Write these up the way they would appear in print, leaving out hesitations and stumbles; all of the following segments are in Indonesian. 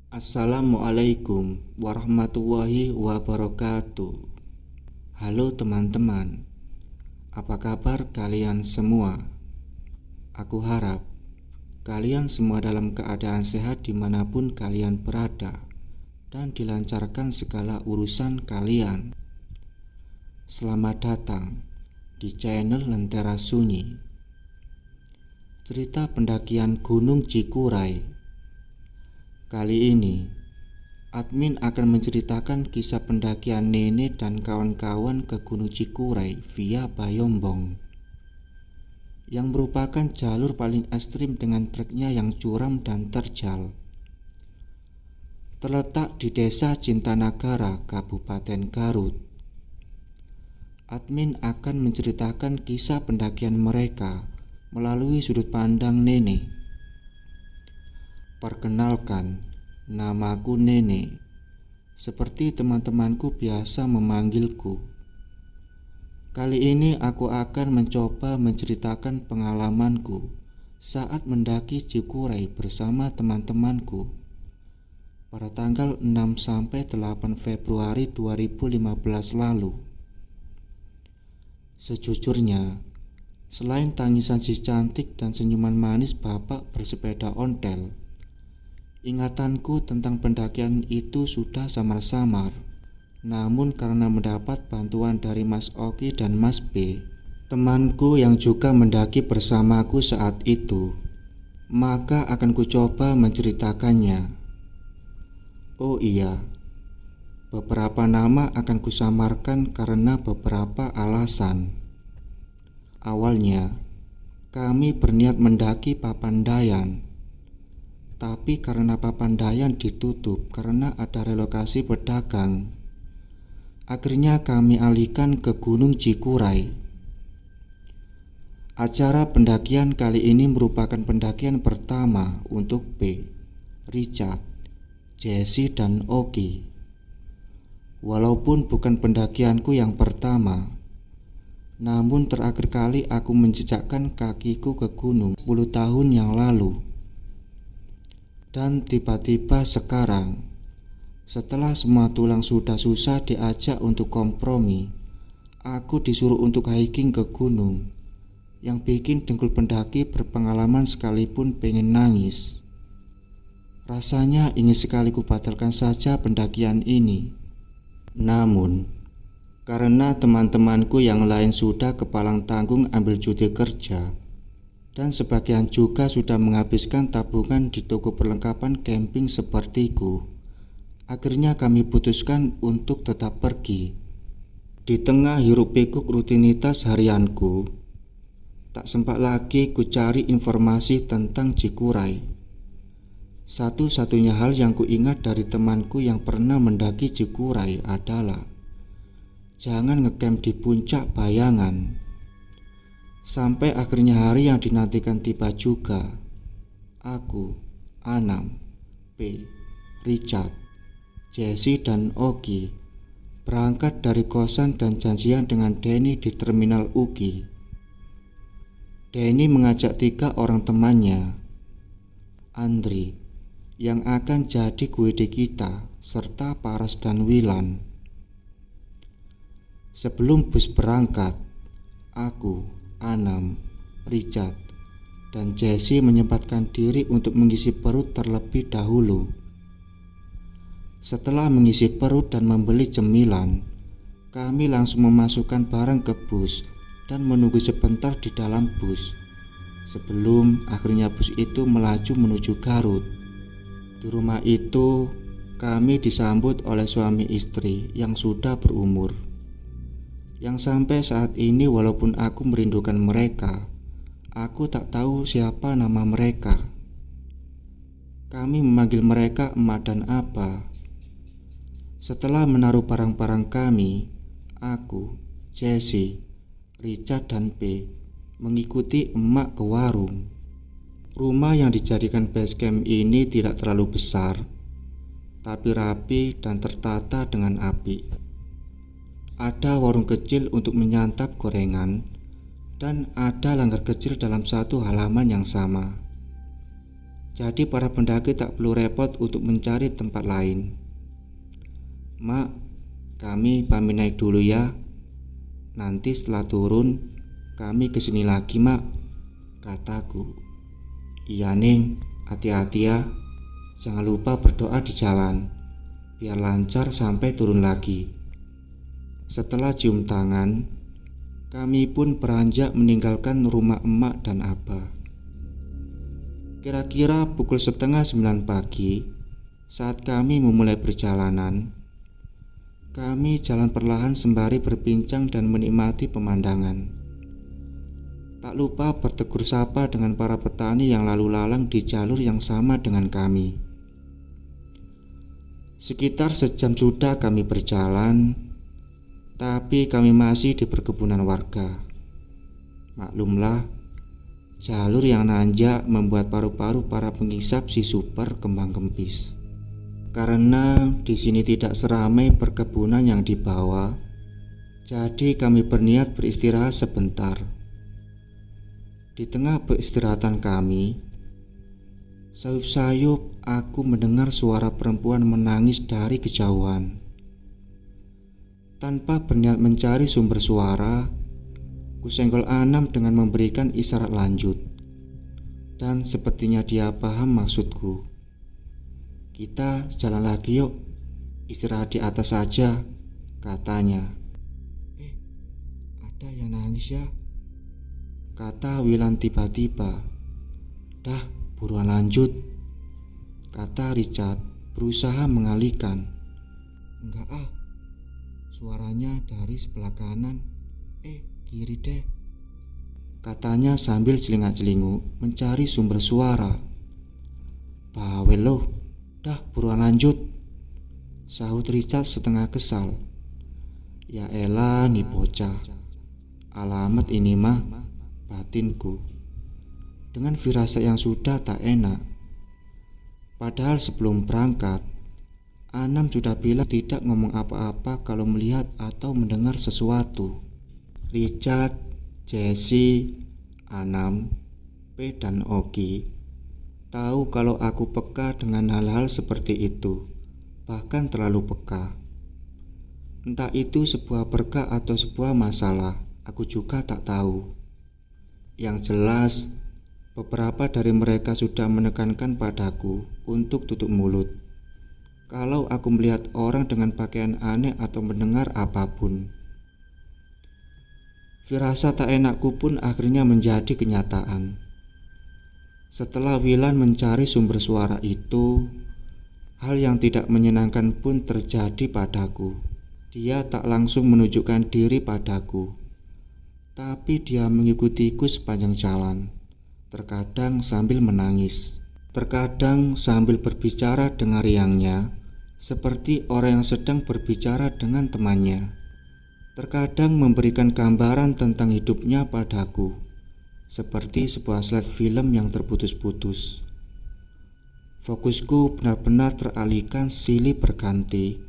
Assalamualaikum warahmatullahi wabarakatuh. Halo teman-teman, apa kabar kalian semua? Aku harap kalian semua dalam keadaan sehat dimanapun kalian berada dan dilancarkan segala urusan kalian. Selamat datang di channel Lentera Sunyi. Cerita pendakian Gunung Cikuray. Kali ini, admin akan menceritakan kisah pendakian Nenek dan kawan-kawan ke Gunung Cikuray via Bayombong, yang merupakan jalur paling ekstrim dengan treknya yang curam dan terjal. Terletak di Desa Cintanagara, Kabupaten Garut. Admin akan menceritakan kisah pendakian mereka melalui sudut pandang Nenek. Perkenalkan, namaku Nenek. Seperti teman-temanku biasa memanggilku. Kali ini aku akan mencoba menceritakan pengalamanku saat mendaki Cikuray bersama teman-temanku pada tanggal 6-8 Februari 2015 lalu. Sejujurnya, selain tangisan si cantik dan senyuman manis bapak bersepeda ontel, ingatanku tentang pendakian itu sudah samar-samar. Namun karena mendapat bantuan dari Mas Oki dan Mas B, temanku yang juga mendaki bersamaku saat itu, maka akan kucoba menceritakannya. Oh iya, beberapa nama akan kusamarkan karena beberapa alasan. Awalnya, kami berniat mendaki Papandayan, tapi karena Papandayan ditutup karena ada relokasi pedagang, akhirnya kami alihkan ke Gunung Cikuray. Acara pendakian kali ini merupakan pendakian pertama untuk B, Richard, Jesse, dan Oki. Walaupun bukan pendakianku yang pertama, namun terakhir kali aku menjejakkan kakiku ke gunung 10 tahun yang lalu. Dan tiba-tiba sekarang, setelah semua tulang sudah susah diajak untuk kompromi, aku disuruh untuk hiking ke gunung, yang bikin dengkul pendaki berpengalaman sekalipun pengen nangis. Rasanya ingin sekali kubatalkan saja pendakian ini. Namun, karena teman-temanku yang lain sudah kepalang tanggung ambil cuti kerja, dan sebagian juga sudah menghabiskan tabungan di toko perlengkapan camping sepertiku, akhirnya kami putuskan untuk tetap pergi. Di tengah hiruk-pikuk rutinitas harianku, tak sempat lagi ku cari informasi tentang Cikuray. Satu-satunya hal yang ku ingat dari temanku yang pernah mendaki Cikuray adalah jangan ngecamp di puncak bayangan. Sampai akhirnya hari yang dinantikan tiba juga. Aku, Anam, P, Richard, Jesse, dan Oki berangkat dari kosan dan janjian dengan Denny di terminal Uki. Denny mengajak 3 orang temannya, Andri, yang akan jadi guide kita, serta Paras dan Wilan. Sebelum bus berangkat, aku, Anam, Richard, dan Jesse menyempatkan diri untuk mengisi perut terlebih dahulu. Setelah mengisi perut dan membeli cemilan, kami langsung memasukkan barang ke bus dan menunggu sebentar di dalam bus sebelum akhirnya bus itu melaju menuju Garut. Di rumah itu, kami disambut oleh suami istri yang sudah berumur, yang sampai saat ini walaupun aku merindukan mereka, aku tak tahu siapa nama mereka. Kami memanggil mereka emak dan apa. Setelah menaruh barang-barang kami, aku, Jesse, Richard, dan P mengikuti emak ke warung. Rumah yang dijadikan base camp ini tidak terlalu besar, tapi rapi dan tertata dengan api. Ada warung kecil untuk menyantap gorengan, dan ada langgar kecil dalam satu halaman yang sama. Jadi para pendaki tak perlu repot untuk mencari tempat lain. Mak, kami pamit naik dulu ya. Nanti setelah turun, kami kesini lagi, Mak, kataku. Iya, Ning, hati-hati ya. Jangan lupa berdoa di jalan, biar lancar sampai turun lagi. Setelah cium tangan, kami pun beranjak meninggalkan rumah emak dan abah. Kira-kira pukul 8:30 pagi, saat kami memulai perjalanan, kami jalan perlahan sembari berbincang dan menikmati pemandangan. Tak lupa bertegur sapa dengan para petani yang lalu lalang di jalur yang sama dengan kami. Sekitar sejam sudah kami berjalan, tapi kami masih di perkebunan warga. Maklumlah, jalur yang nanjak membuat paru-paru para pengisap si super kembang kempis. Karena di sini tidak seramai perkebunan yang dibawa, jadi kami berniat beristirahat sebentar. Di tengah peristirahatan kami, sayup-sayup aku mendengar suara perempuan menangis dari kejauhan. Tanpa berniat mencari sumber suara, kusenggol Anam dengan memberikan isyarat lanjut. Dan sepertinya dia paham maksudku. Kita jalan lagi yuk, istirahat di atas saja, katanya. Ada yang nangis ya, kata Wilan tiba-tiba. Dah, buruan lanjut, kata Richard berusaha mengalihkan. Enggak suaranya dari sebelah kanan, kiri deh, katanya sambil celingak-celinguk mencari sumber suara. Bawel loh, dah buruan lanjut, sahut Richard setengah kesal. Ya elah nih bocah, alamat ini mah, batinku dengan firasat yang sudah tak enak. Padahal sebelum berangkat, Anam sudah bilang tidak ngomong apa-apa kalau melihat atau mendengar sesuatu. Richard, Jesse, Anam, P dan Oki tahu kalau aku peka dengan hal-hal seperti itu, bahkan terlalu peka. Entah itu sebuah berkah atau sebuah masalah, aku juga tak tahu. Yang jelas, beberapa dari mereka sudah menekankan padaku untuk tutup mulut kalau aku melihat orang dengan pakaian aneh atau mendengar apapun. Firasat tak enakku pun akhirnya menjadi kenyataan. Setelah Wilan mencari sumber suara itu, hal yang tidak menyenangkan pun terjadi padaku. Dia tak langsung menunjukkan diri padaku, tapi dia mengikutiku sepanjang jalan, terkadang sambil menangis, terkadang sambil berbicara dengan riangnya, seperti orang yang sedang berbicara dengan temannya. Terkadang memberikan gambaran tentang hidupnya padaku, seperti sebuah slide film yang terputus-putus. Fokusku benar-benar teralihkan silih berganti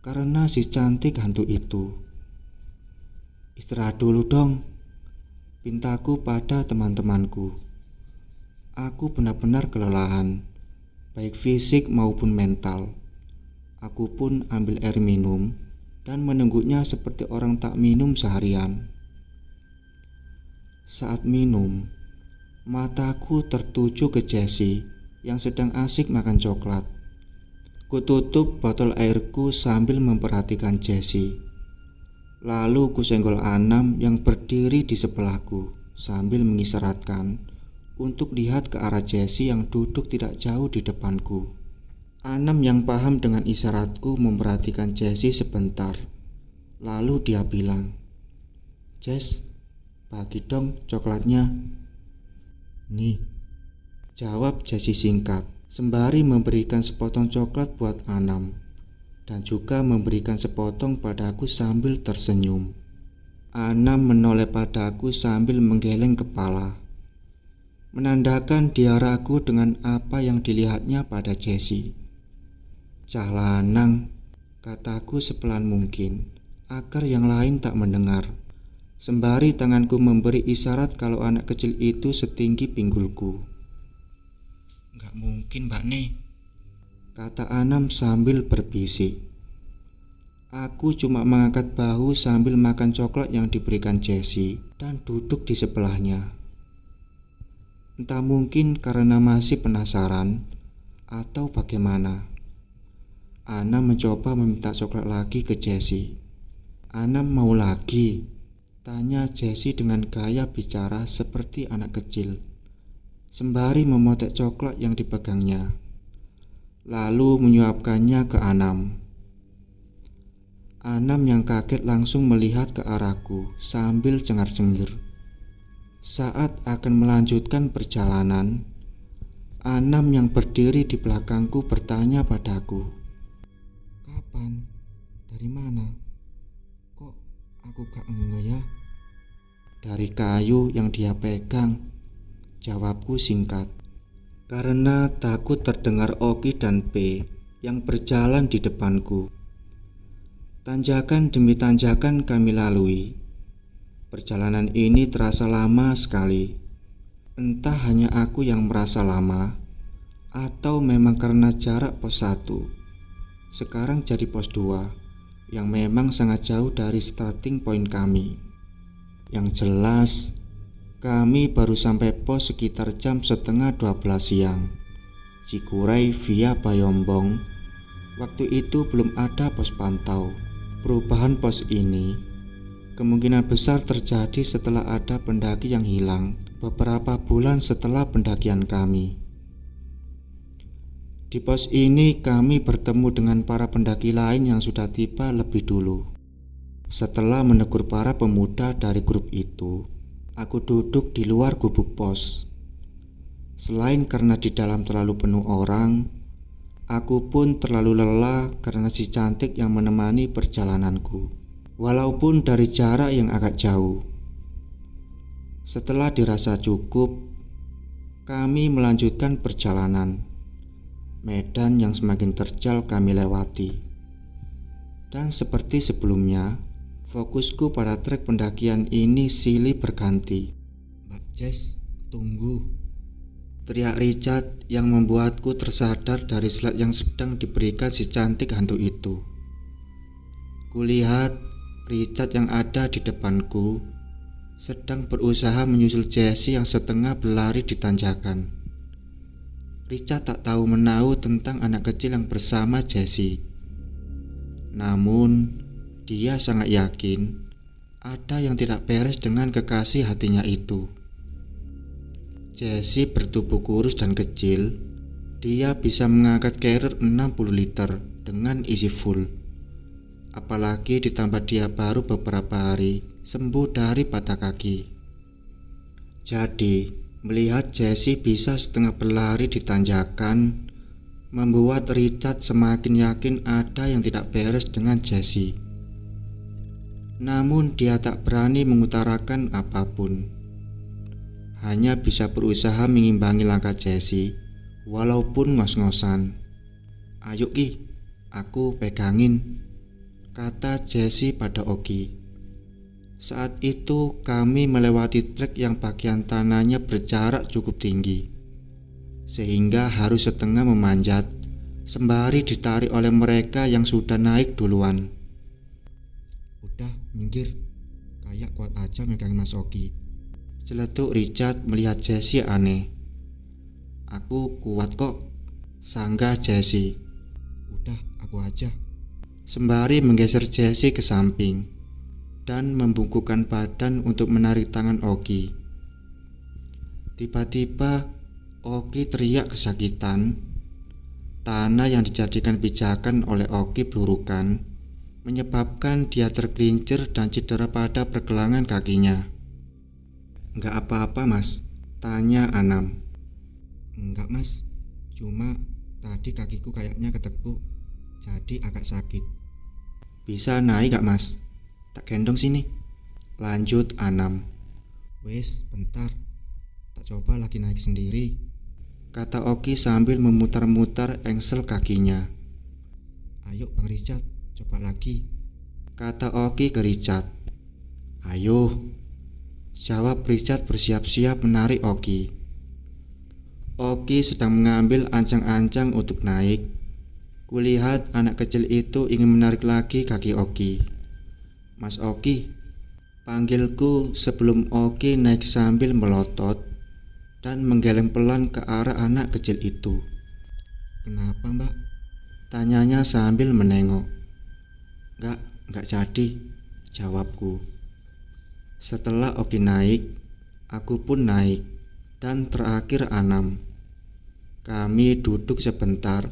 karena si cantik hantu itu. Istirahat dulu dong, pintaku pada teman-temanku. Aku benar-benar kelelahan, baik fisik maupun mental. Aku pun ambil air minum dan menunggunya seperti orang tak minum seharian. Saat minum, mataku tertuju ke Jessie yang sedang asik makan coklat. Kututup botol airku sambil memperhatikan Jessie. Lalu kusenggol Anam yang berdiri di sebelahku sambil mengisyaratkan untuk lihat ke arah Jessie yang duduk tidak jauh di depanku. Anam yang paham dengan isyaratku memperhatikan Jessie sebentar. Lalu dia bilang, "Jess, bagi dong coklatnya." "Nih," jawab Jessie singkat, sembari memberikan sepotong coklat buat Anam, dan juga memberikan sepotong padaku sambil tersenyum. Anam menoleh padaku sambil menggeleng kepala, menandakan dia ragu dengan apa yang dilihatnya pada Jessie. "Cah lanang," kataku sepelan mungkin agar yang lain tak mendengar, sembari tanganku memberi isyarat kalau anak kecil itu setinggi pinggulku. "Nggak Gak mungkin Mbak Ne, kata Anam sambil berbisik. Aku cuma mengangkat bahu sambil makan coklat yang diberikan Jessie dan duduk di sebelahnya. Entah mungkin karena masih penasaran atau bagaimana, Anam mencoba meminta coklat lagi ke Jessie. Anam mau lagi? Tanya Jessie dengan gaya bicara seperti anak kecil, sembari memotek coklat yang dipegangnya, lalu menyuapkannya ke Anam. Anam yang kaget langsung melihat ke arahku sambil cengar-cengir. Saat akan melanjutkan perjalanan, Anam yang berdiri di belakangku bertanya padaku, "Kapan? Dari mana? Kok aku gak enggak ya?" "Dari kayu yang dia pegang," jawabku singkat, karena takut terdengar Oki dan P yang berjalan di depanku. Tanjakan demi tanjakan kami lalui. Perjalanan ini terasa lama sekali. Entah hanya aku yang merasa lama, atau memang karena jarak pos 1 sekarang jadi pos 2 yang memang sangat jauh dari starting point kami. Yang jelas, kami baru sampai pos sekitar jam setengah 12 siang. Cikuray via Bayombong. Waktu itu belum ada pos pantau. Perubahan pos ini kemungkinan besar terjadi setelah ada pendaki yang hilang beberapa bulan setelah pendakian kami. Di pos ini kami bertemu dengan para pendaki lain yang sudah tiba lebih dulu. Setelah menegur para pemuda dari grup itu, aku duduk di luar gubuk pos. Selain karena di dalam terlalu penuh orang, aku pun terlalu lelah karena si cantik yang menemani perjalananku, walaupun dari jarak yang agak jauh. Setelah dirasa cukup, kami melanjutkan perjalanan. Medan yang semakin terjal kami lewati. Dan seperti sebelumnya, fokusku pada trek pendakian ini silih berganti. "Mbak Jess, tunggu!" teriak Richard yang membuatku tersadar dari slide yang sedang diberikan si cantik hantu itu. Kulihat Richard yang ada di depanku sedang berusaha menyusul Jessie yang setengah berlari di tanjakan. Richard tak tahu menahu tentang anak kecil yang bersama Jessie. Namun, dia sangat yakin ada yang tidak beres dengan kekasih hatinya itu. Jessie bertubuh kurus dan kecil. Dia bisa mengangkat carrier 60 liter dengan isi full. Apalagi ditambah dia baru beberapa hari sembuh dari patah kaki. Jadi, melihat Jessie bisa setengah berlari di tanjakan membuat Richard semakin yakin ada yang tidak beres dengan Jessie. Namun dia tak berani mengutarakan apapun. Hanya bisa berusaha mengimbangi langkah Jessie walaupun ngos-ngosan. "Ayo Ki, aku pegangin," kata Jessie pada Oki. Saat itu kami melewati trek yang bagian tanahnya berjarak cukup tinggi, sehingga harus setengah memanjat sembari ditarik oleh mereka yang sudah naik duluan. "Udah, minggir, kayak kuat aja megang Mas Oki," celetuk Richard melihat Jessie aneh. "Aku kuat kok," sanggah Jessie. "Udah, aku aja," sembari menggeser Jessie ke samping dan membungkukkan badan untuk menarik tangan Oki. Tiba-tiba Oki teriak kesakitan. Tanah yang dijadikan pijakan oleh Oki blurukan, menyebabkan dia tergelincir dan cedera pada pergelangan kakinya. "Enggak apa-apa Mas?" tanya Anam. "Enggak Mas, cuma tadi kakiku kayaknya ketekuk, jadi agak sakit." "Bisa naik gak Mas? Tak gendong sini," lanjut Anam. "Wes, bentar, tak coba lagi naik sendiri," kata Oki sambil memutar-mutar engsel kakinya. "Ayo Bang Richard, coba lagi," kata Oki ke Richard. "Ayo," jawab Richard bersiap-siap menarik Oki. Oki sedang mengambil ancang-ancang untuk naik. Kulihat anak kecil itu ingin menarik lagi kaki Oki. "Mas Oki," panggilku sebelum Oki naik sambil melotot dan menggeleng pelan ke arah anak kecil itu. "Kenapa, Mbak?" tanyanya sambil menengok. Enggak jadi," jawabku. Setelah Oki naik, aku pun naik, dan terakhir Anam. Kami duduk sebentar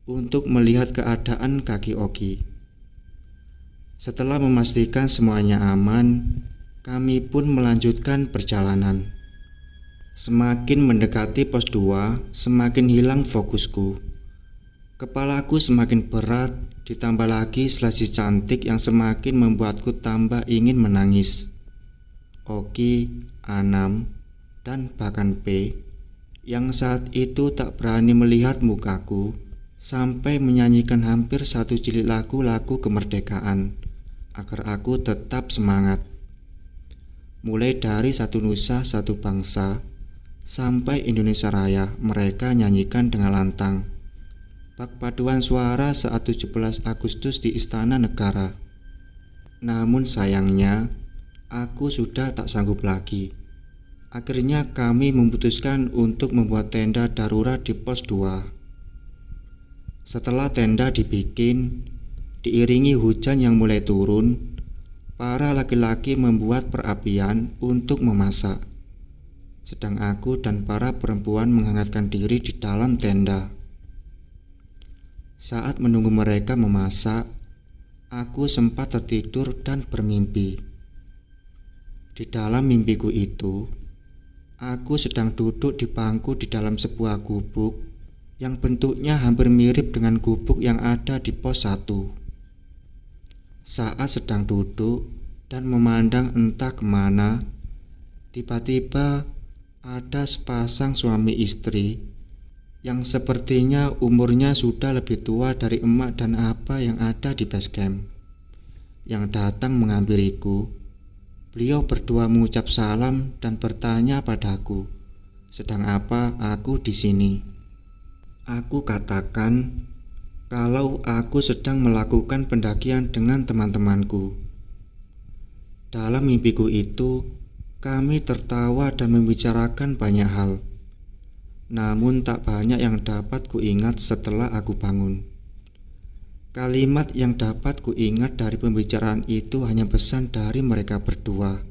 untuk melihat keadaan kaki Oki. Setelah memastikan semuanya aman, kami pun melanjutkan perjalanan. Semakin mendekati pos 2, semakin hilang fokusku. Kepalaku semakin berat, ditambah lagi selasi cantik yang semakin membuatku tambah ingin menangis. Oki, Anam, dan bahkan P yang saat itu tak berani melihat mukaku sampai menyanyikan hampir satu jilid lagu-lagu kemerdekaan agar aku tetap semangat. Mulai dari Satu Nusa Satu Bangsa sampai Indonesia Raya, mereka nyanyikan dengan lantang. Bak paduan suara saat 17 Agustus di Istana Negara. Namun sayangnya, aku sudah tak sanggup lagi. Akhirnya kami memutuskan untuk membuat tenda darurat di pos 2. Setelah tenda dibikin, diiringi hujan yang mulai turun, para laki-laki membuat perapian untuk memasak. Sedang aku dan para perempuan menghangatkan diri di dalam tenda. Saat menunggu mereka memasak, aku sempat tertidur dan bermimpi. Di dalam mimpiku itu, aku sedang duduk di bangku di dalam sebuah gubuk yang bentuknya hampir mirip dengan gubuk yang ada di pos 1. Saat sedang duduk dan memandang entah kemana, tiba-tiba ada sepasang suami istri yang sepertinya umurnya sudah lebih tua dari emak dan abah yang ada di base camp, yang datang menghampiriku. Beliau berdua mengucap salam dan bertanya padaku, sedang apa aku di sini. Aku katakan kalau aku sedang melakukan pendakian dengan teman-temanku. Dalam mimpiku itu, kami tertawa dan membicarakan banyak hal. Namun tak banyak yang dapat kuingat setelah aku bangun. Kalimat yang dapat kuingat dari pembicaraan itu hanya pesan dari mereka berdua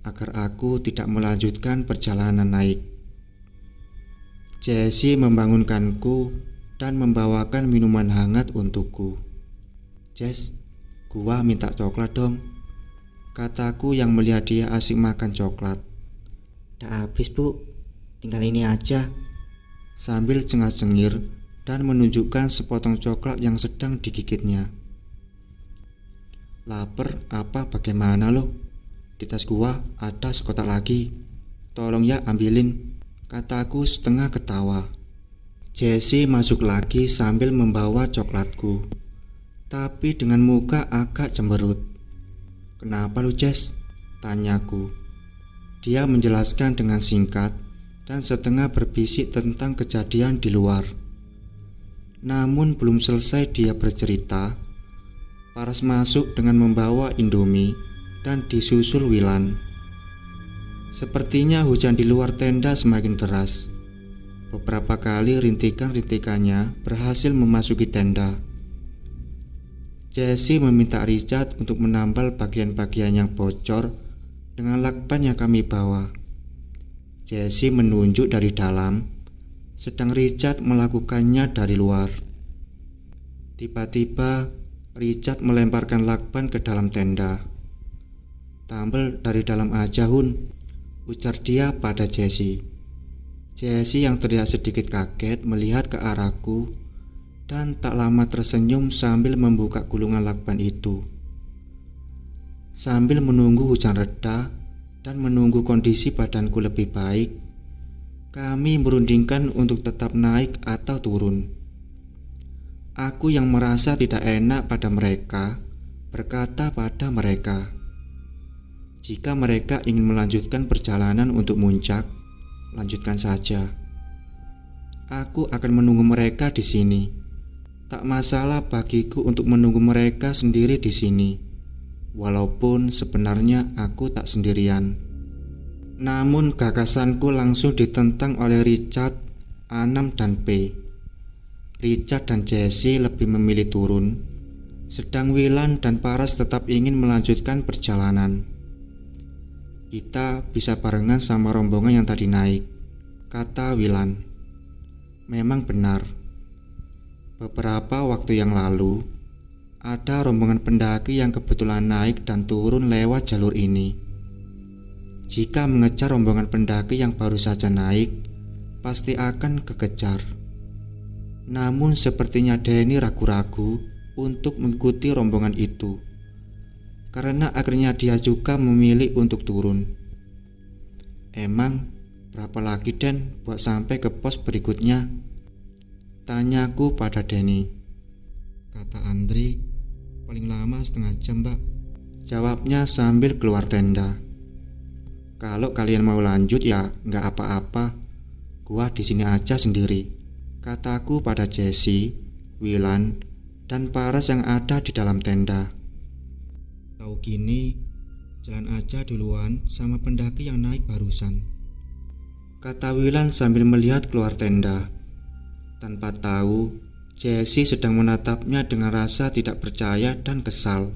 agar aku tidak melanjutkan perjalanan naik. Jessie membangunkanku dan membawakan minuman hangat untukku. "Jess, gua minta coklat dong," kataku yang melihat dia asik makan coklat. "Udah habis, Bu, tinggal ini aja," sambil cengar-cengir dan menunjukkan sepotong coklat yang sedang digigitnya. "Laper apa bagaimana lo? Di tas gua ada sekotak lagi. Tolong ya ambilin," kataku setengah ketawa. Jessie masuk lagi sambil membawa coklatku, tapi dengan muka agak cemberut. "Kenapa lu, Jess?" tanyaku. Dia menjelaskan dengan singkat dan setengah berbisik tentang kejadian di luar. Namun belum selesai dia bercerita, Paras masuk dengan membawa Indomie dan disusul Wilan. Sepertinya hujan di luar tenda semakin deras. Beberapa kali rintikan-rintikannya berhasil memasuki tenda. Jessie meminta Richard untuk menambal bagian-bagian yang bocor dengan lakban yang kami bawa. Jessie menunjuk dari dalam, sedang Richard melakukannya dari luar. Tiba-tiba Richard melemparkan lakban ke dalam tenda. "Tambal dari dalam aja, Hun," ujar dia pada Jessie. Jessie yang terlihat sedikit kaget melihat ke arahku dan tak lama tersenyum sambil membuka gulungan lakban itu. Sambil menunggu hujan reda dan menunggu kondisi badanku lebih baik, kami merundingkan untuk tetap naik atau turun. Aku yang merasa tidak enak pada mereka berkata pada mereka, jika mereka ingin melanjutkan perjalanan untuk muncak, lanjutkan saja. Aku akan menunggu mereka di sini. Tak masalah bagiku untuk menunggu mereka sendiri di sini, walaupun sebenarnya aku tak sendirian. Namun gagasanku langsung ditentang oleh Richard, Anam, dan P. Richard dan Jesse lebih memilih turun, sedang Wilan dan Paras tetap ingin melanjutkan perjalanan. Kita bisa barengan sama rombongan yang tadi naik, kata Wilan. Memang benar. Beberapa waktu yang lalu, ada rombongan pendaki yang kebetulan naik dan turun lewat jalur ini. Jika mengejar rombongan pendaki yang baru saja naik, pasti akan kekejar. Namun sepertinya Denny ragu-ragu untuk mengikuti rombongan itu, karena akhirnya dia juga memilih untuk turun. Emang berapa lagi Den buat sampai ke pos berikutnya? Tanyaku pada Denny. Kata Andri, paling lama setengah jam, Mbak. Jawabnya sambil keluar tenda. Kalau kalian mau lanjut ya nggak apa-apa, gua di sini aja sendiri, kataku pada Jesse, Wilan, dan Paras yang ada di dalam tenda. Tahu gini, jalan aja duluan sama pendaki yang naik barusan, kata Wilan sambil melihat keluar tenda. Tanpa tahu, Jesse sedang menatapnya dengan rasa tidak percaya dan kesal.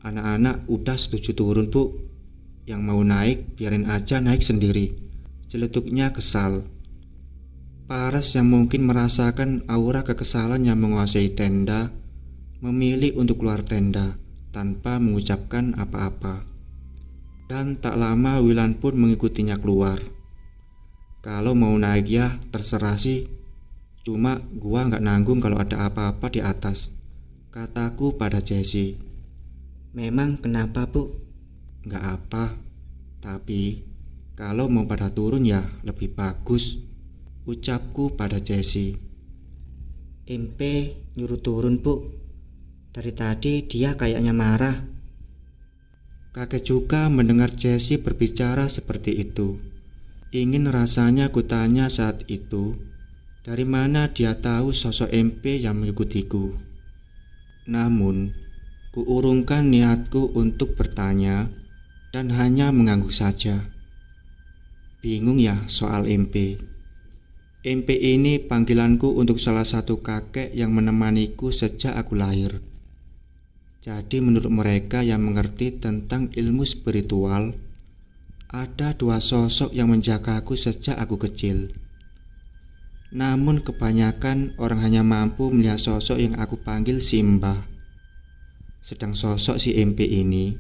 Anak-anak udah setuju turun, Bu. Yang mau naik, biarin aja naik sendiri, celetuknya kesal. Paras yang mungkin merasakan aura kekesalan yang menguasai tenda, memilih untuk keluar tenda tanpa mengucapkan apa-apa. Dan tak lama Wilan pun mengikutinya keluar. Kalau mau naik ya terserah sih, cuma gua nggak nanggung kalau ada apa-apa di atas, kataku pada Jesse. Memang kenapa, Bu? Nggak apa, tapi kalau mau pada turun ya lebih bagus, ucapku pada Jesse. MP nyuruh turun, Bu. Dari tadi dia kayaknya marah. Kaget juga mendengar Jesse berbicara seperti itu. Ingin rasanya kutanya saat itu, dari mana dia tahu sosok MP yang mengikutiku. Namun, kuurungkan niatku untuk bertanya dan hanya mengangguk saja. Bingung ya soal MP. MP ini panggilanku untuk salah satu kakek yang menemaniku sejak aku lahir. Jadi menurut mereka yang mengerti tentang ilmu spiritual, ada dua sosok yang menjagaku sejak aku kecil. Namun kebanyakan orang hanya mampu melihat sosok yang aku panggil Simba. Sedang sosok si MP ini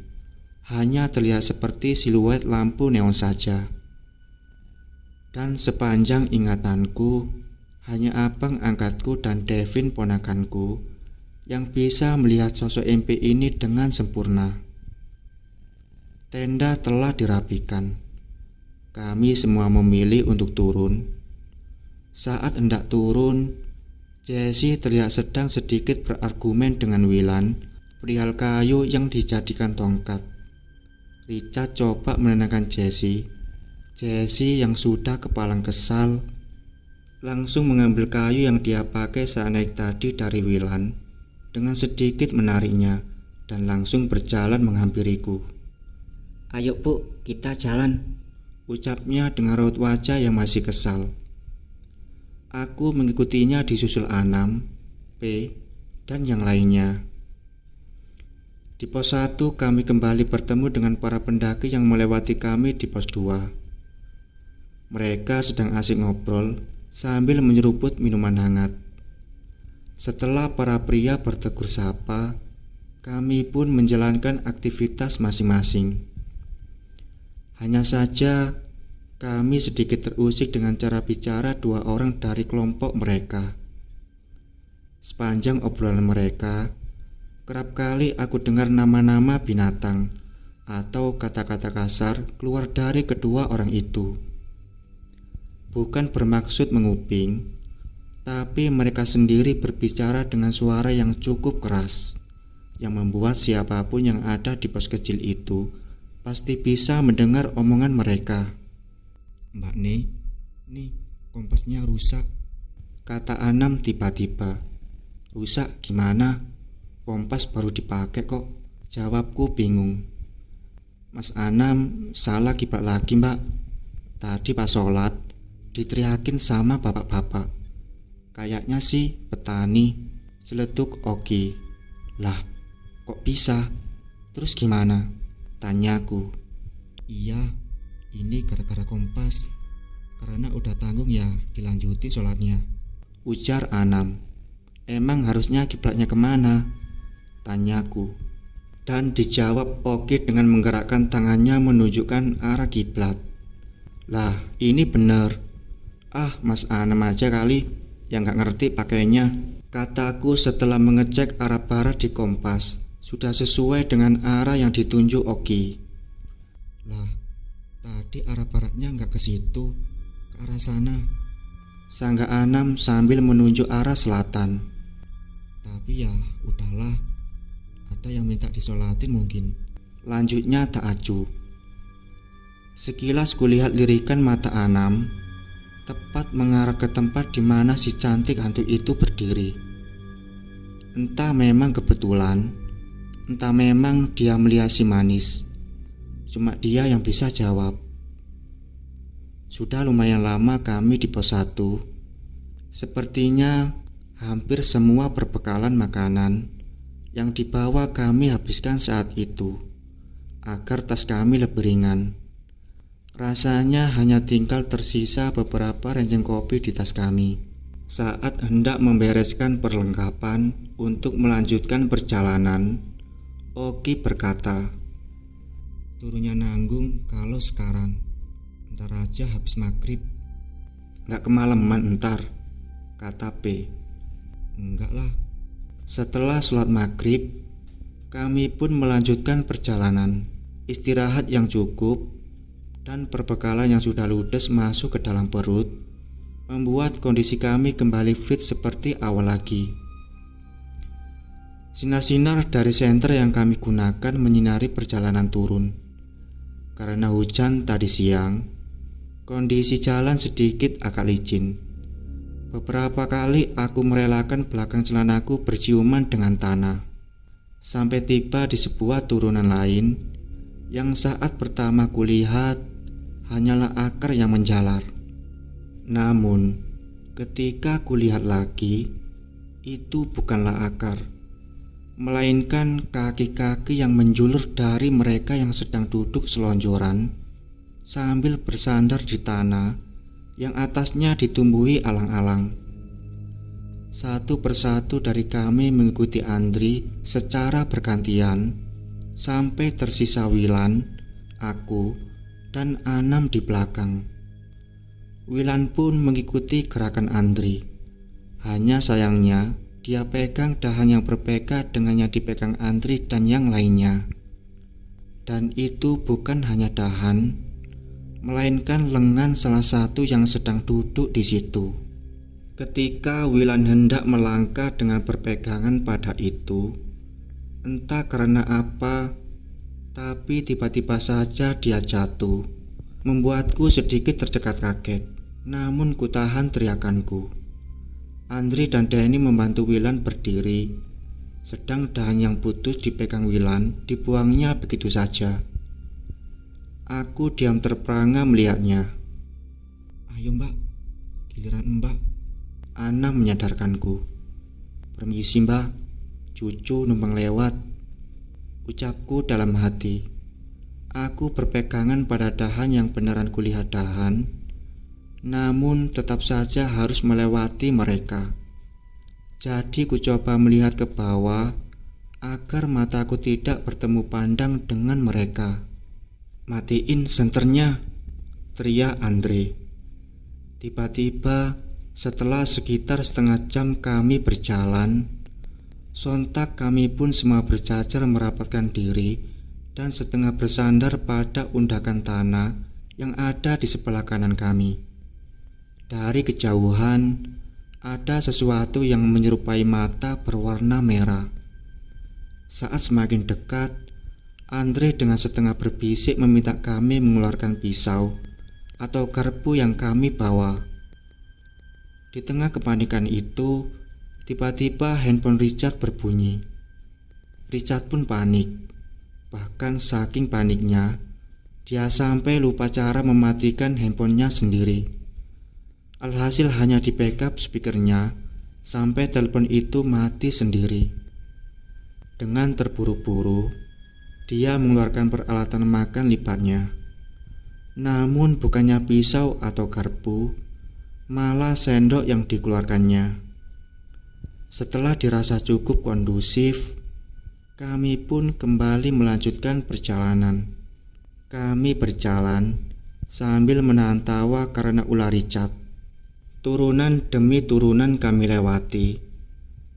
hanya terlihat seperti siluet lampu neon saja. Dan sepanjang ingatanku, hanya abang angkatku dan Devin ponakanku yang bisa melihat sosok MP ini dengan sempurna. Tenda telah dirapikan. Kami semua memilih untuk turun. Saat hendak turun, Jesse terlihat sedang sedikit berargumen dengan Wilan perihal kayu yang dijadikan tongkat. Richard coba menenangkan Jesse. Jesse yang sudah kepalang kesal langsung mengambil kayu yang dia pakai saat naik tadi dari Wilan dengan sedikit menariknya dan langsung berjalan menghampiriku. Ayo Bu, kita jalan, ucapnya dengan raut wajah yang masih kesal. Aku mengikutinya disusul Anam, P, dan yang lainnya. Di pos 1 kami kembali bertemu dengan para pendaki yang melewati kami di pos 2. Mereka sedang asik ngobrol sambil menyeruput minuman hangat. Setelah para pria bertegur sapa, kami pun menjalankan aktivitas masing-masing. Hanya saja kami sedikit terusik dengan cara bicara dua orang dari kelompok mereka. Sepanjang obrolan mereka, kerap kali aku dengar nama-nama binatang atau kata-kata kasar keluar dari kedua orang itu. Bukan bermaksud menguping, tapi mereka sendiri berbicara dengan suara yang cukup keras, yang membuat siapapun yang ada di pos kecil itu pasti bisa mendengar omongan mereka. Mbak nih, kompasnya rusak, kata Anam tiba-tiba. Rusak gimana? Kompas baru dipakai kok, jawabku bingung. Mas Anam salah kiblat lagi mbak. Tadi pas sholat diteriakin sama bapak-bapak. Kayaknya sih petani, celetuk Oki. Lah kok bisa? Terus gimana? Tanyaku. Iya, ini gara-gara kompas. Karena udah tanggung ya dilanjuti sholatnya, ujar Anam. Emang harusnya kiblatnya kemana? Tanyaku. Dan dijawab Oki dengan menggerakkan tangannya menunjukkan arah kiblat. Lah ini bener. Ah Mas Anam aja kali yang gak ngerti pakainya, kataku setelah mengecek arah barat di kompas. Sudah sesuai dengan arah yang ditunjuk Oki. Lah tadi arah baratnya gak ke situ, ke arah sana, sangga Anam sambil menunjuk arah selatan. Tapi ya udahlah, ada yang minta disolatin mungkin, lanjutnya tak acuh. Sekilas kulihat lirikan mata Anam tepat mengarah ke tempat di mana si cantik hantu itu berdiri. Entah memang kebetulan, entah memang dia melihat si manis. Cuma dia yang bisa jawab. Sudah lumayan lama kami di pos 1. Sepertinya hampir semua perbekalan makanan yang dibawa kami habiskan saat itu, agar tas kami lebih ringan. Rasanya hanya tinggal tersisa beberapa renceng kopi di tas kami. Saat hendak membereskan perlengkapan untuk melanjutkan perjalanan, Oki berkata, turunnya nanggung kalau sekarang, ntar aja habis maghrib. Gak kemalaman ntar, kata P. Enggak lah. Setelah sholat maghrib, kami pun melanjutkan perjalanan. Istirahat yang cukup dan perbekalan yang sudah ludes masuk ke dalam perut membuat kondisi kami kembali fit seperti awal lagi. Sinar-sinar dari senter yang kami gunakan menyinari perjalanan turun. Karena hujan tadi siang, kondisi jalan sedikit agak licin. Beberapa kali aku merelakan belakang celanaku berciuman dengan tanah, sampai tiba di sebuah turunan lain yang saat pertama kulihat hanyalah akar yang menjalar. Namun ketika kulihat lagi, itu bukanlah akar, melainkan kaki-kaki yang menjulur dari mereka yang sedang duduk selonjoran sambil bersandar di tanah yang atasnya ditumbuhi alang-alang. Satu persatu dari kami mengikuti Andri secara bergantian sampai tersisa Wilan, aku, dan Anam di belakang. Wilan pun mengikuti gerakan Andri. Hanya sayangnya dia pegang dahan yang berbeda dengan yang dipegang Andri dan yang lainnya. Dan itu bukan hanya dahan, melainkan lengan salah satu yang sedang duduk di situ. Ketika Wilan hendak melangkah dengan berpegangan pada itu, entah karena apa, tapi tiba-tiba saja dia jatuh, membuatku sedikit tercekat kaget. Namun kutahan teriakanku. Andri dan Denny membantu Wilan berdiri, sedang dahan yang putus dipegang Wilan dibuangnya begitu saja. Aku diam terperangah melihatnya. Ayo mbak, giliran mbak, Ana menyadarkanku. Permisi mbak, cucu numpang lewat, ucapku dalam hati. Aku berpegangan pada dahan yang beneran kulihat dahan, namun tetap saja harus melewati mereka. Jadi ku coba melihat ke bawah agar mataku tidak bertemu pandang dengan mereka. Matiin senternya, teriak Andre. Tiba-tiba setelah sekitar setengah jam kami berjalan, sontak kami pun semua berjajar merapatkan diri dan setengah bersandar pada undakan tanah yang ada di sebelah kanan kami. Dari kejauhan ada sesuatu yang menyerupai mata berwarna merah. Saat semakin dekat, Andre dengan setengah berbisik meminta kami mengeluarkan pisau atau garpu yang kami bawa. Di tengah kepanikan itu, tiba-tiba handphone Richard berbunyi. Richard pun panik. Bahkan saking paniknya, dia sampai lupa cara mematikan handphonenya sendiri. Alhasil hanya di backup speakernya sampai telepon itu mati sendiri. Dengan terburu-buru, dia mengeluarkan peralatan makan lipatnya. Namun bukannya pisau atau garpu, malah sendok yang dikeluarkannya. Setelah dirasa cukup kondusif, kami pun kembali melanjutkan perjalanan. Kami berjalan sambil menahan tawa karena ulah Richard. Turunan demi turunan kami lewati.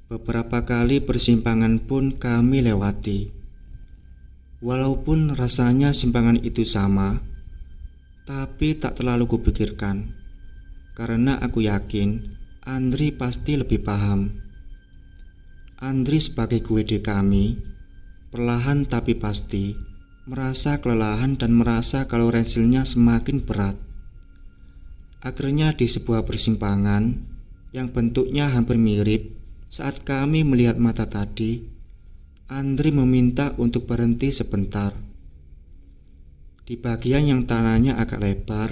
Beberapa kali persimpangan pun kami lewati. Walaupun rasanya simpangan itu sama, tapi tak terlalu kupikirkan, karena aku yakin Andri pasti lebih paham. Andri sebagai GWD kami, perlahan tapi pasti, merasa kelelahan dan merasa kalau rensilnya semakin berat. Akhirnya di sebuah persimpangan yang bentuknya hampir mirip, saat kami melihat mata tadi, Andri meminta untuk berhenti sebentar. Di bagian yang tanahnya agak lebar,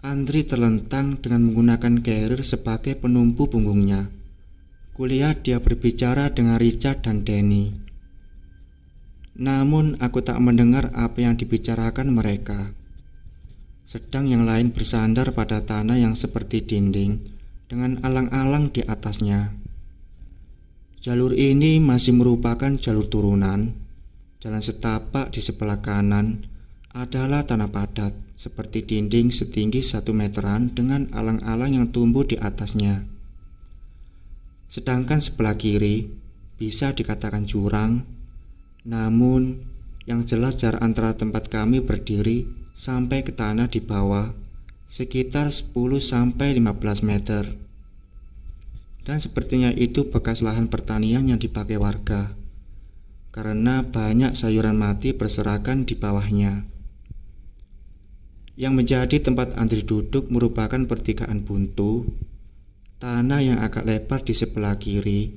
Andri terlentang dengan menggunakan carrier sebagai penumpu punggungnya. Kulihat dia berbicara dengan Richard dan Danny. Namun aku tak mendengar apa yang dibicarakan mereka. Sedang yang lain bersandar pada tanah yang seperti dinding dengan alang-alang di atasnya. Jalur ini masih merupakan jalur turunan. Jalan setapak di sebelah kanan adalah tanah padat seperti dinding setinggi 1 meteran dengan alang-alang yang tumbuh di atasnya. Sedangkan sebelah kiri bisa dikatakan jurang, namun yang jelas jarak antara tempat kami berdiri sampai ke tanah di bawah sekitar 10-15 meter. Dan sepertinya itu bekas lahan pertanian yang dipakai warga, karena banyak sayuran mati berserakan di bawahnya. Yang menjadi tempat Andri duduk merupakan pertigaan buntu, tanah yang agak lebar di sebelah kiri,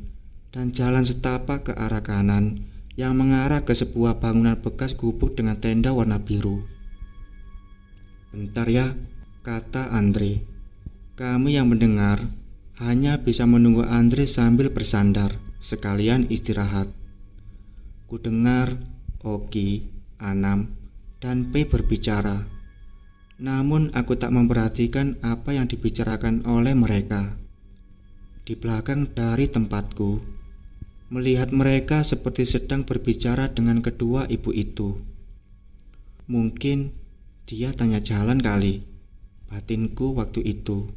dan jalan setapak ke arah kanan yang mengarah ke sebuah bangunan bekas gubuk dengan tenda warna biru. "Bentar ya," kata Andre. Kami yang mendengar hanya bisa menunggu Andre sambil bersandar, sekalian istirahat. Ku dengar Oki, Anam, dan P berbicara. Namun aku tak memperhatikan apa yang dibicarakan oleh mereka. Di belakang dari tempatku, melihat mereka seperti sedang berbicara dengan kedua ibu itu. Mungkin dia tanya jalan kali, batinku waktu itu.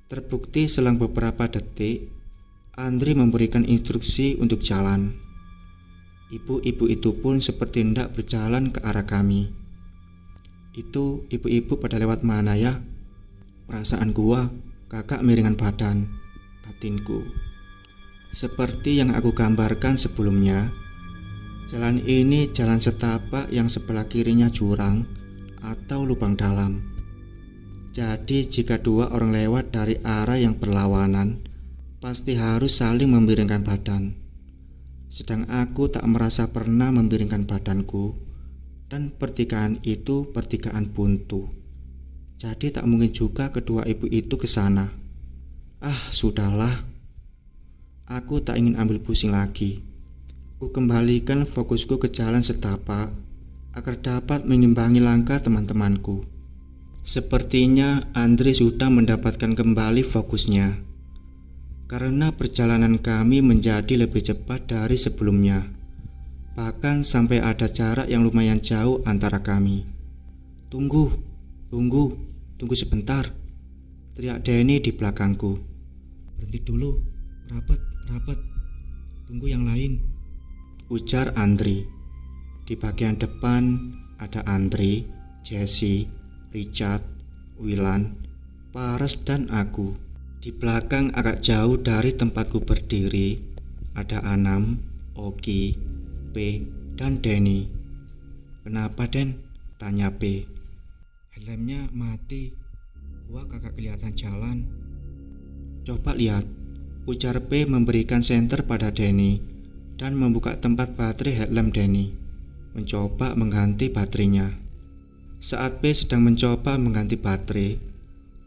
Terbukti selang beberapa detik, Andri memberikan instruksi untuk jalan. Ibu-ibu itu pun seperti hendak berjalan ke arah kami. "Itu ibu-ibu pada lewat mana ya?" Perasaan gua, kakak miringan badan, batinku. Seperti yang aku gambarkan sebelumnya, jalan ini jalan setapak yang sebelah kirinya jurang atau lubang dalam. Jadi jika dua orang lewat dari arah yang berlawanan, pasti harus saling memiringkan badan. Sedang aku tak merasa pernah memiringkan badanku, dan pertigaan itu pertigaan buntu. Jadi tak mungkin juga kedua ibu itu ke sana. Sudahlah. Aku tak ingin ambil pusing lagi. Ku kembalikan fokusku ke jalan setapak agar dapat mengimbangi langkah teman-temanku. Sepertinya Andri sudah mendapatkan kembali fokusnya, karena perjalanan kami menjadi lebih cepat dari sebelumnya. Bahkan sampai ada jarak yang lumayan jauh antara kami. Tunggu sebentar," teriak Danny di belakangku. "Berhenti dulu, rapat, tunggu yang lain," ujar Andri. Di bagian depan ada Andri, Jesse, Richard, Wilan, Paras, dan aku. Di belakang agak jauh dari tempatku berdiri ada Anam, Oki, P, dan Danny. "Kenapa, Den?" tanya P. "Helmnya mati, gua kagak kelihatan jalan." Coba lihat, ujar P memberikan senter pada Denny dan membuka tempat baterai headlamp Denny, mencoba mengganti baterainya. Saat P sedang mencoba mengganti baterai,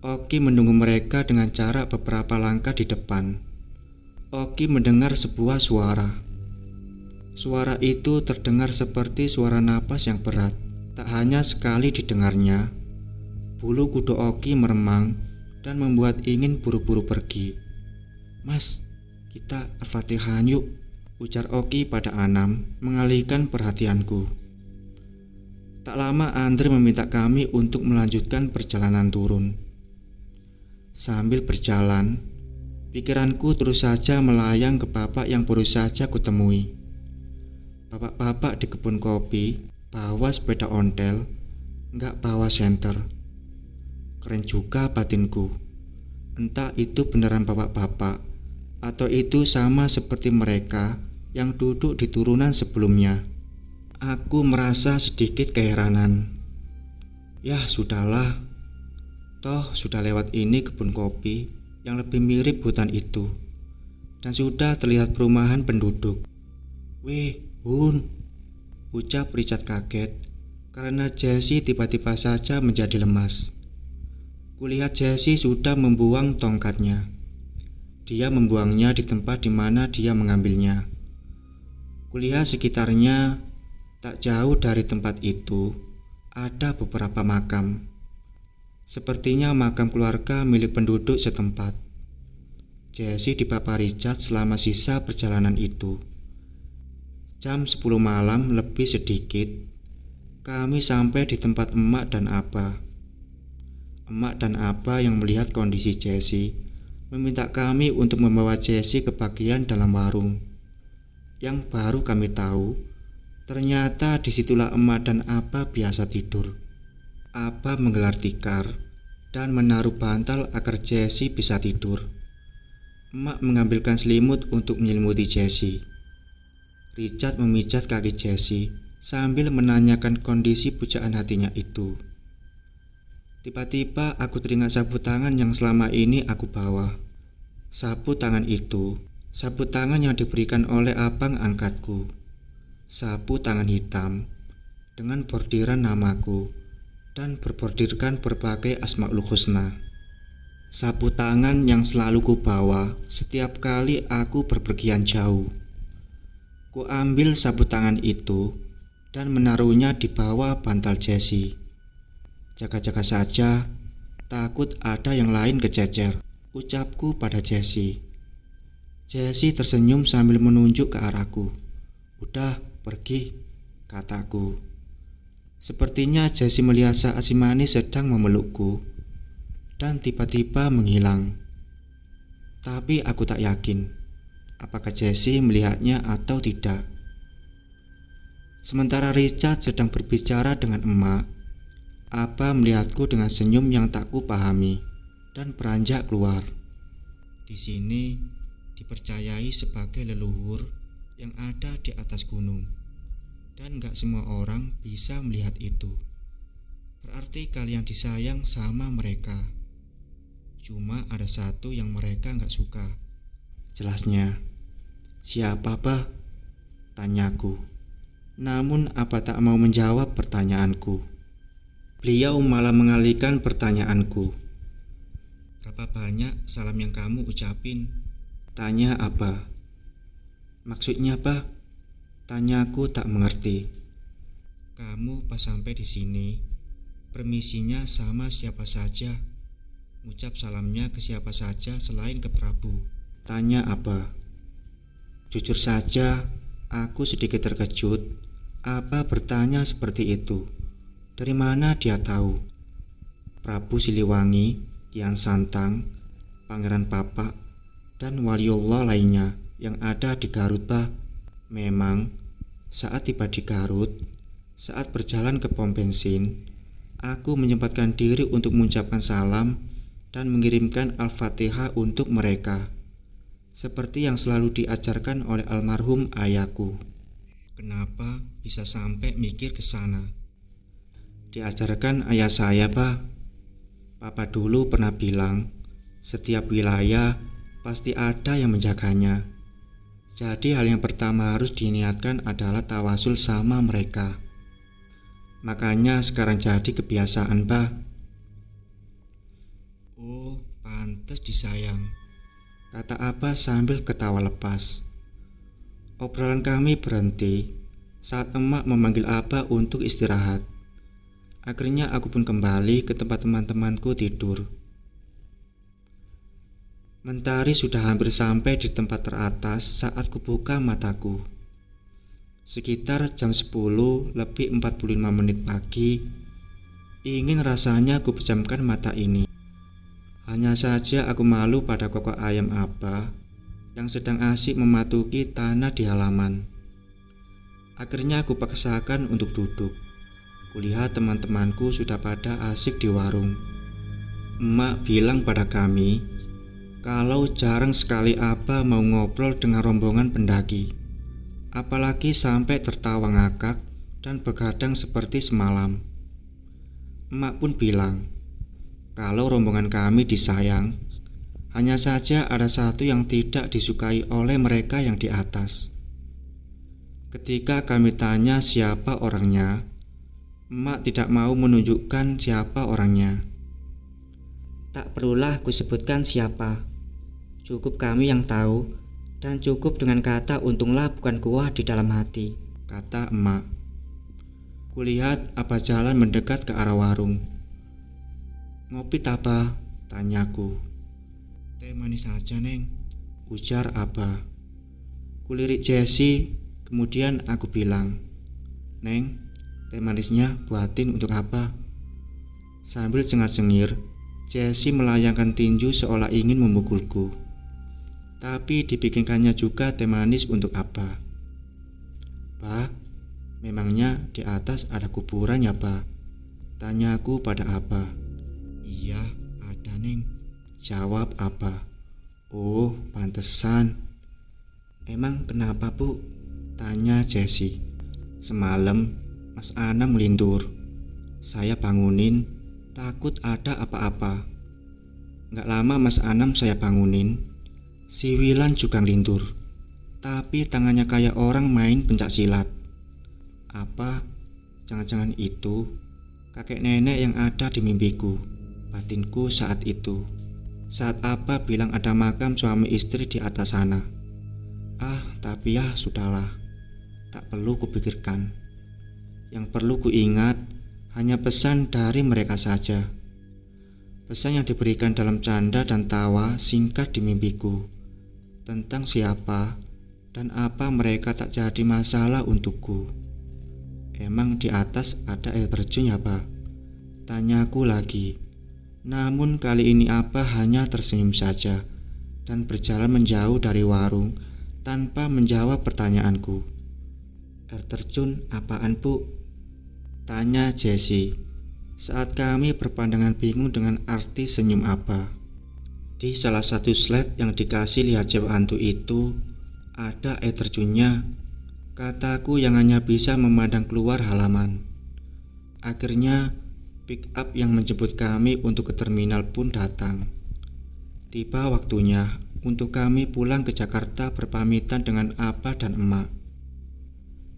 Oki menunggu mereka dengan jarak beberapa langkah di depan. Oki mendengar sebuah suara. Suara itu terdengar seperti suara napas yang berat. Tak hanya sekali didengarnya, bulu kudu Oki meremang dan membuat ingin buru-buru pergi. "Mas, kita Al-Fatihan yuk," ujar Oki pada Anam mengalihkan perhatianku. Tak lama Andre meminta kami untuk melanjutkan perjalanan turun. Sambil berjalan, pikiranku terus saja melayang ke bapak yang baru saja kutemui. Bapak-bapak di kebun kopi bawa sepeda ontel, nggak bawa senter. Keren juga batinku. Entah itu beneran bapak-bapak atau itu sama seperti mereka yang duduk di turunan sebelumnya. Aku merasa sedikit keheranan. Ya sudahlah, toh sudah lewat ini kebun kopi yang lebih mirip hutan itu, dan sudah terlihat perumahan penduduk. "Weh, Bun," ucap Richard kaget karena Jessie tiba-tiba saja menjadi lemas. Kulihat Jessie sudah membuang tongkatnya. Dia membuangnya di tempat di mana dia mengambilnya. Kulihat sekitarnya, tak jauh dari tempat itu ada beberapa makam. Sepertinya makam keluarga milik penduduk setempat. Jessie dipapa Richard selama sisa perjalanan itu. Jam 10 malam lebih sedikit, kami sampai di tempat emak dan abah. Emak dan abah yang melihat kondisi Jessie meminta kami untuk membawa Jessie ke bagian dalam warung. Yang baru kami tahu, ternyata disitulah emak dan abah biasa tidur. Abah menggelar tikar dan menaruh bantal agar Jessie bisa tidur. Emak mengambilkan selimut untuk menyelimuti Jessie. Richard memijat kaki Jessie sambil menanyakan kondisi pujaan hatinya itu. Tiba-tiba aku teringat sapu tangan yang selama ini aku bawa. Sapu tangan itu, sapu tangan yang diberikan oleh abang angkatku. Sapu tangan hitam dengan bordiran namaku dan berbordirkan berbagai asmaul husna. Sapu tangan yang selalu kubawa setiap kali aku berpergian jauh. Ku ambil sapu tangan itu dan menaruhnya di bawah bantal Jessie. "Jaga-jaga saja, takut ada yang lain kececer," ucapku pada Jessie. Jessie tersenyum sambil menunjuk ke arahku. "Udah, pergi," kataku. Sepertinya Jessie melihat saat si manis sedang memelukku dan tiba-tiba menghilang. Tapi aku tak yakin apakah Jessie melihatnya atau tidak. Sementara Richard sedang berbicara dengan emak, Abah melihatku dengan senyum yang tak kupahami dan beranjak keluar. Di sini dipercayai sebagai leluhur yang ada di atas gunung, dan gak semua orang bisa melihat itu. Berarti kalian disayang sama mereka. Cuma ada satu yang mereka gak suka. Jelasnya. "Siapa, Bah?" tanyaku. Namun apa tak mau menjawab pertanyaanku. Beliau malah mengalihkan pertanyaanku. "Berapa banyak salam yang kamu ucapin?" tanya Abah. "Maksudnya, Bah?" tanyaku tak mengerti. "Kamu pas sampai di sini, permisinya sama siapa saja? Ucap salamnya ke siapa saja selain ke Prabu?" tanya Abah. Jujur saja, aku sedikit terkejut. Abah bertanya seperti itu. Dari mana dia tahu? Prabu Siliwangi, Kian Santang, Pangeran Papak, dan waliullah lainnya yang ada di Garut, Bah. Memang, saat tiba di Garut, saat berjalan ke pom bensin, aku menyempatkan diri untuk mengucapkan salam dan mengirimkan Al-Fatihah untuk mereka, seperti yang selalu diajarkan oleh almarhum ayahku. Kenapa bisa sampai mikir ke sana? Diajarkan ayah saya, Pak. Papa dulu pernah bilang, Setiap wilayah pasti ada yang menjaganya. Jadi hal yang pertama harus diniatkan adalah tawasul sama mereka. Makanya sekarang jadi kebiasaan, Bah. Oh, pantes disayang, kata Abah sambil ketawa lepas. Obrolan kami berhenti saat emak memanggil Abah untuk istirahat. Akhirnya aku pun kembali ke tempat teman-temanku tidur. Mentari sudah hampir sampai di tempat teratas saat kubuka mataku. Sekitar jam 10 lebih 45 menit pagi. Ingin rasanya ku pejamkan mata ini. Hanya saja aku malu pada kokok ayam Abah yang sedang asik mematuki tanah di halaman. Akhirnya aku paksakan untuk duduk. Kulihat teman-temanku sudah pada asik di warung. Emak bilang pada kami kalau jarang sekali Abah mau ngobrol dengan rombongan pendaki, apalagi sampai tertawa ngakak dan begadang seperti semalam. Emak pun bilang kalau rombongan kami disayang, hanya saja ada satu yang tidak disukai oleh mereka yang di atas. Ketika kami tanya siapa orangnya, emak tidak mau menunjukkan siapa orangnya. Tak perlulah kusebutkan siapa. Cukup kami yang tahu, dan cukup dengan kata untunglah bukan kuah di dalam hati, kata emak. Kulihat Abah jalan mendekat ke arah warung. Ngopi apa? Tanyaku. Teh manis saja, Neng, ujar Abah. Kulirik Jessie, kemudian aku bilang, Neng, teh manisnya buatin untuk apa? Sambil cengar-cengir, Jessie melayangkan tinju seolah ingin memukulku. Tapi dibikinkannya juga teh manis untuk Abah. Bah, memangnya di atas ada kuburan ya, Bah? Tanyaku pada Abah. Iya, ada, Neng, jawab Abah. Oh, pantesan. Emang kenapa, Bu? Tanya Jessie. Semalam Mas Anam melindur. Saya bangunin, takut ada apa-apa. Gak lama Mas Anam saya bangunin. Si Wilan juga ngelindur, tapi tangannya kayak orang main pencak silat. Apa? Jangan-jangan itu kakek nenek yang ada di mimpiku, batinku saat itu. Saat Abah bilang ada makam suami istri di atas sana. Tapi ya sudahlah, tak perlu kupikirkan. Yang perlu kuingat hanya pesan dari mereka saja. Pesan yang diberikan dalam canda dan tawa singkat di mimpiku, tentang siapa dan apa mereka tak jadi masalah untukku. Emang di atas ada air terjun ya, Pak? Tanyaku lagi. Namun kali ini Abah hanya tersenyum saja dan berjalan menjauh dari warung tanpa menjawab pertanyaanku. Air terjun apaan, Bu? Tanya Jessie saat kami berpandangan bingung dengan arti senyum Abah. Di salah satu slide yang dikasih lihat cewek hantu itu, ada air terjunnya, kataku yang hanya bisa memandang keluar halaman. Akhirnya, pick up yang menjemput kami untuk ke terminal pun datang. Tiba waktunya untuk kami pulang ke Jakarta berpamitan dengan Abah dan emak.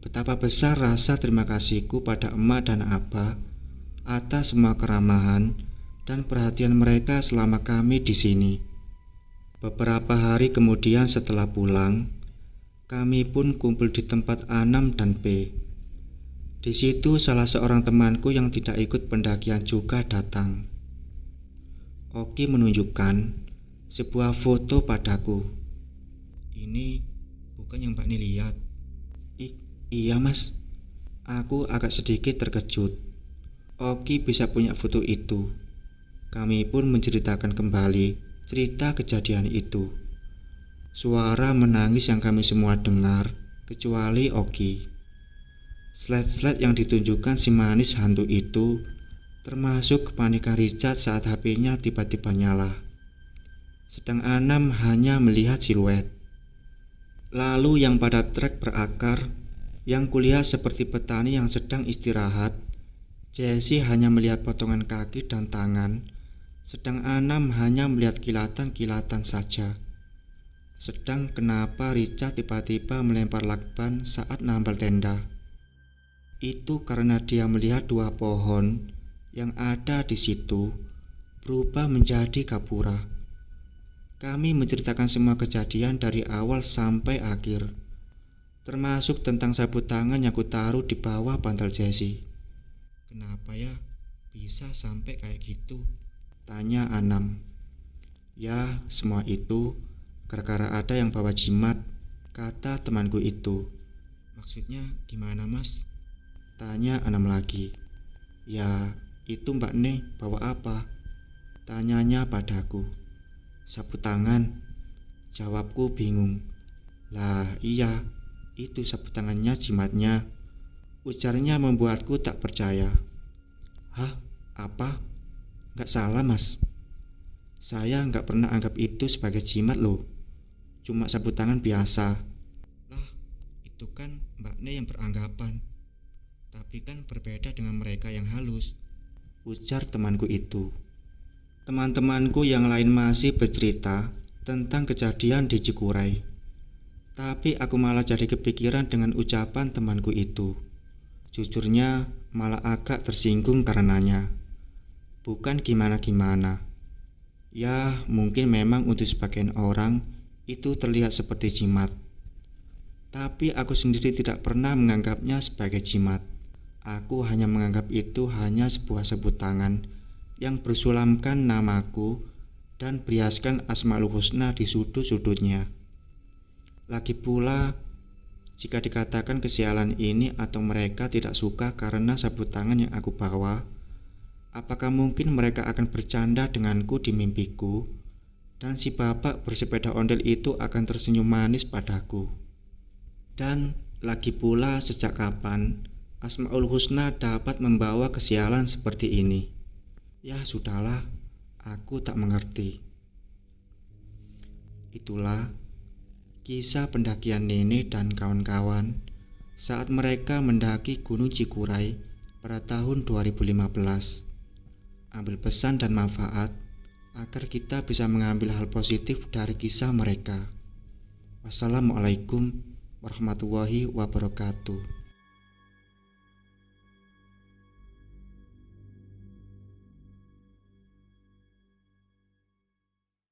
Betapa besar rasa terima kasihku pada emak dan Abah atas semua keramahan dan perhatian mereka selama kami di sini. Beberapa hari kemudian setelah pulang, kami pun kumpul di tempat Anam dan P. Di situ salah seorang temanku yang tidak ikut pendakian juga datang. Oki menunjukkan sebuah foto padaku. Ini bukan yang Mbak Ni lihat. Iya, Mas. Aku agak sedikit terkejut. Oki bisa punya foto itu. Kami pun menceritakan kembali cerita kejadian itu. Suara menangis yang kami semua dengar, kecuali Oki. Slide-slide yang ditunjukkan si manis hantu itu, termasuk kepanikan Richard saat HP-nya tiba-tiba nyala. Sedang Anam hanya melihat siluet. Lalu yang pada trek berakar, yang kulihat seperti petani yang sedang istirahat, Jessie hanya melihat potongan kaki dan tangan, Sedang Anam hanya melihat kilatan-kilatan saja. Sedang kenapa Richard tiba-tiba melempar lakban saat nambal tenda? Itu karena dia melihat dua pohon yang ada di situ berubah menjadi gapura. Kami menceritakan semua kejadian dari awal sampai akhir, termasuk tentang sabut tangan yang kutaruh di bawah bantal Jessie. Kenapa ya bisa sampai kayak gitu? Tanya Anam. Ya, semua itu gara-gara ada yang bawa jimat, kata temanku itu. Maksudnya gimana, Mas? Tanya Anam lagi. Ya, itu Mbak Ne bawa apa? Tanyanya padaku. Sabut tangan. Jawabku bingung. Lah iya, itu sabut tangannya jimatnya. Ujarnya membuatku tak percaya. Hah? Apa? Gak salah, Mas. Saya gak pernah anggap itu sebagai jimat loh. Cuma sabut tangan biasa. Lah, itu kan Mbak Ne yang beranggapan. Tapi kan berbeda dengan mereka yang halus, ujar temanku itu. Teman-temanku yang lain masih bercerita tentang kejadian di Cikuray. Tapi aku malah jadi kepikiran dengan ucapan temanku itu. Jujurnya malah agak tersinggung karenanya. Bukan gimana-gimana. Ya, mungkin memang untuk sebagian orang itu terlihat seperti jimat. Tapi aku sendiri tidak pernah menganggapnya sebagai jimat. Aku hanya menganggap itu hanya sebuah sabut tangan yang bersulamkan namaku dan beriaskan Asmaul Husna di sudut-sudutnya. Lagi pula, jika dikatakan kesialan ini atau mereka tidak suka karena sabut tangan yang aku bawa, apakah mungkin mereka akan bercanda denganku di mimpiku dan si bapak bersepeda ondel itu akan tersenyum manis padaku? Dan lagi pula, sejak kapan Asmaul Husna dapat membawa kesialan seperti ini? Ya sudahlah, aku tak mengerti. Itulah kisah pendakian Nenek dan kawan-kawan saat mereka mendaki Gunung Cikuray pada tahun 2015. Ambil pesan dan manfaat agar kita bisa mengambil hal positif dari kisah mereka. Wassalamualaikum warahmatullahi wabarakatuh.